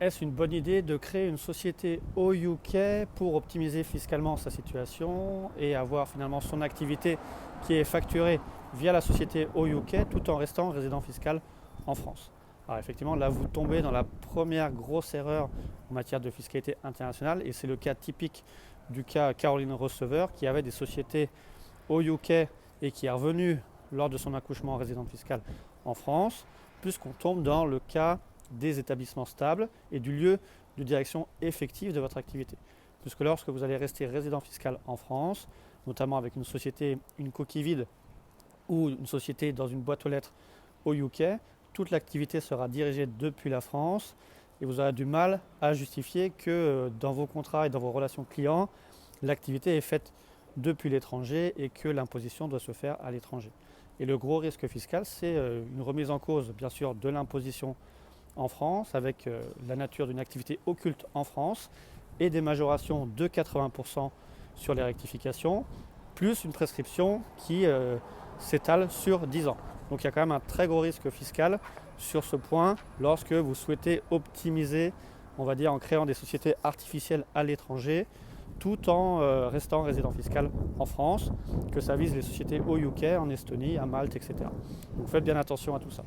Est-ce une bonne idée de créer une société au UK pour optimiser fiscalement sa situation et avoir finalement son activité qui est facturée via la société au UK tout en restant résident fiscal en France? Alors effectivement, là vous tombez dans la première grosse erreur en matière de fiscalité internationale et c'est le cas typique du cas Caroline Receveur qui avait des sociétés au UK et qui est revenue lors de son accouchement résidente fiscale en France, puisqu'on tombe dans le cas des établissements stables et du lieu de direction effective de votre activité. Puisque lorsque vous allez rester résident fiscal en France, notamment avec une société, une coquille vide ou une société dans une boîte aux lettres au UK, toute l'activité sera dirigée depuis la France et vous aurez du mal à justifier que dans vos contrats et dans vos relations clients, l'activité est faite depuis l'étranger et que l'imposition doit se faire à l'étranger. Et le gros risque fiscal, c'est une remise en cause, bien sûr, de l'imposition en France, avec la nature d'une activité occulte en France et des majorations de 80% sur les rectifications, plus une prescription qui s'étale sur 10 ans. Donc il y a quand même un très gros risque fiscal sur ce point lorsque vous souhaitez optimiser, on va dire, en créant des sociétés artificielles à l'étranger, tout en restant résident fiscal en France, que ça vise les sociétés au UK, en Estonie, à Malte, etc. Donc faites bien attention à tout ça.